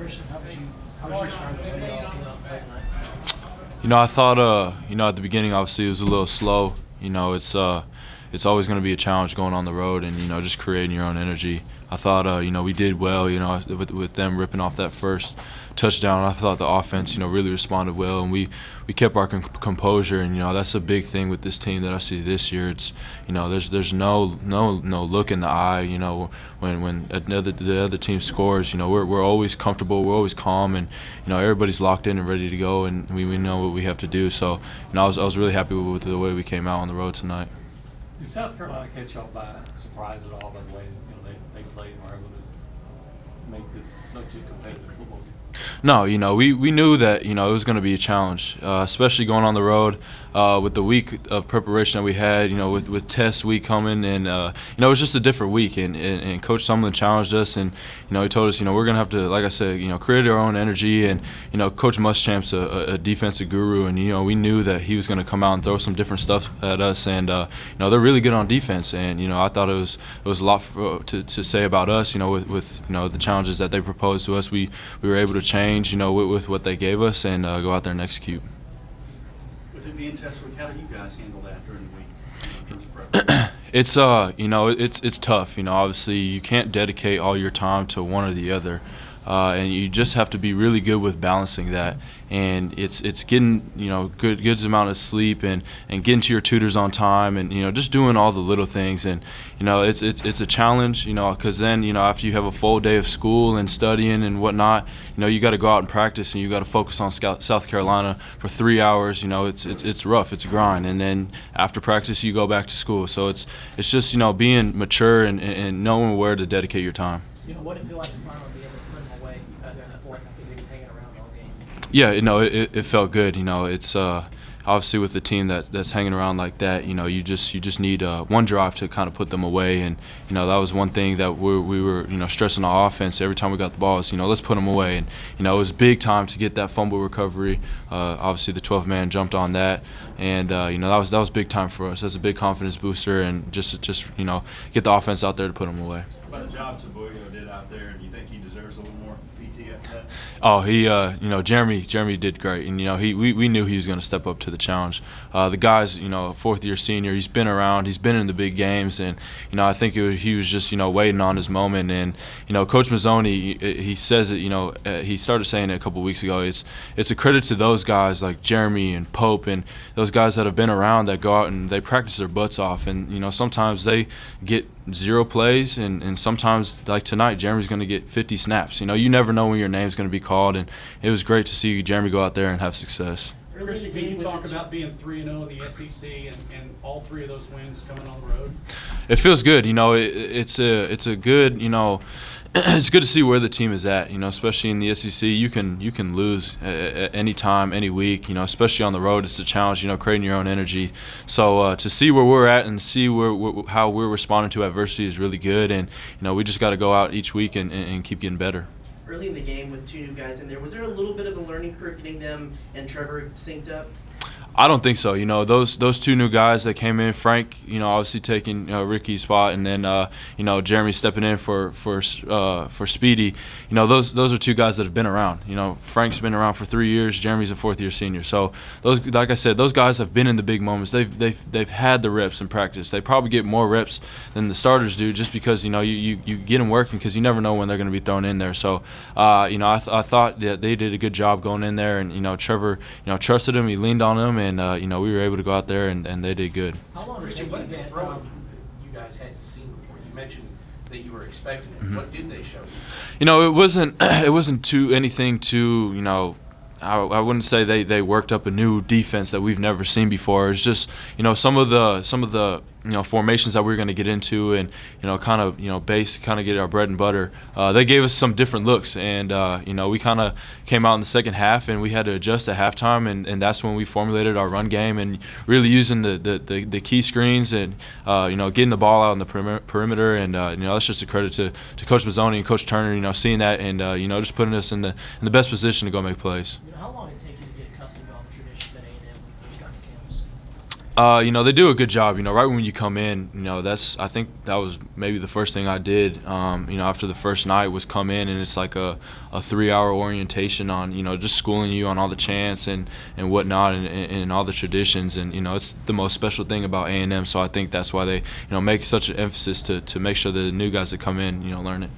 Christian, how was your start? I thought, at the beginning, obviously, it was a little slow. It's always going to be a challenge going on the road and, just creating your own energy. I thought, we did well, with them ripping off that first touchdown. I thought the offense, really responded well, and we kept our composure. And, that's a big thing with this team that I see this year. It's, there's no look in the eye, when the other team scores. We're always comfortable, we're always calm, and, everybody's locked in and ready to go, and we know what we have to do. So, I was really happy with the way we came out on the road tonight. Did South Carolina catch y'all by surprise at all by the way they played and were able to make this such a competitive football game? No, we knew that it was going to be a challenge, especially going on the road with the week of preparation that we had. With test week coming, and it was just a different week. And Coach Sumlin challenged us, and he told us we're going to have to, like I said, create our own energy. And Coach Muschamp's a defensive guru, and we knew that he was going to come out and throw some different stuff at us. And they're really good on defense, and I thought it was a lot to say about us. With the challenges that they proposed to us, we were able to change, with what they gave us, and go out there and execute. With it being test week, how do you guys handle that during the week? It's tough. Obviously you can't dedicate all your time to one or the other. And you just have to be really good with balancing that, and it's getting good amount of sleep and getting to your tutors on time, and just doing all the little things. And it's a challenge, because then after you have a full day of school and studying and whatnot, you got to go out and practice, and you got to focus on South Carolina for 3 hours. It's rough, it's a grind, and then after practice you go back to school. So it's just being mature and knowing where to dedicate your time. What did it feel like to finally be able to put them away there in the fourth after they've been hanging around all game? Yeah, it felt good. It's obviously with the team that's hanging around like that, you just need one drive to kind of put them away. And that was one thing that we were stressing our offense every time we got the ball is let's put them away. And it was big time to get that fumble recovery. Obviously the 12th man jumped on that, and that was big time for us. That's a big confidence booster, and just get the offense out there to put them away. What job Taboyo did out there, and you think he deserves a little more PT after that? Oh, he, Jeremy did great, and we knew he was going to step up to the challenge. The guy's, fourth-year senior. He's been around. He's been in the big games, and I think he was just waiting on his moment. And Coach Mazzoni, he says it. He started saying it a couple weeks ago. It's a credit to those guys like Jeremy and Pope and those guys that have been around that go out and they practice their butts off. And sometimes they get 0 plays, and sometimes like tonight, Jeremy's going to get 50 snaps. You never know when your name's going to be called, and it was great to see Jeremy go out there and have success. Christian, can you talk about being 3-0 in the SEC and all 3 of those wins coming on the road? It feels good. It's a good, it's good to see where the team is at. Especially in the SEC, you can lose at any time, any week. Especially on the road, it's a challenge. Creating your own energy. So to see where we're at and see how we're responding to adversity is really good. And we just got to go out each week and keep getting better. Early in the game with 2 new guys in there, was there a little bit of a learning curve getting them and Trevor synced up? I don't think so. Those 2 new guys that came in, Frank, obviously taking Ricky's spot, and then Jeremy stepping in for Speedy. Those are 2 guys that have been around. Frank's been around for 3 years. Jeremy's a 4th-year senior. So those, like I said, those guys have been in the big moments. They've had the reps in practice. They probably get more reps than the starters do, just because you get them working, because you never know when they're going to be thrown in there. So I thought that they did a good job going in there, and Trevor trusted him. He leaned on him. And we were able to go out there, and they did good. How long did What did they throw you guys hadn't seen before? You mentioned that you were expecting it. What did they show you? It wasn't anything too I wouldn't say they worked up a new defense that we've never seen before. It's just some of the formations that we were going to get into, and kind of get our bread and butter. They gave us some different looks, and we kind of came out in the second half, and we had to adjust at halftime, and that's when we formulated our run game and really using the key screens and getting the ball out on the perimeter. And that's just a credit to Coach Mazzoni and Coach Turner, seeing that and just putting us in the best position to go make plays. How long did it take you to get accustomed to all the traditions at A&M when you first got to campus? You know, they do a good job. You know, right when you come in, you know, I think that was maybe the first thing I did, you know, after the first night was come in, and it's like a 3-hour orientation on, you know, just schooling you on all the chants and whatnot and all the traditions. And, you know, it's the most special thing about A&M, so I think that's why they, you know, make such an emphasis to make sure the new guys that come in, you know, learn it.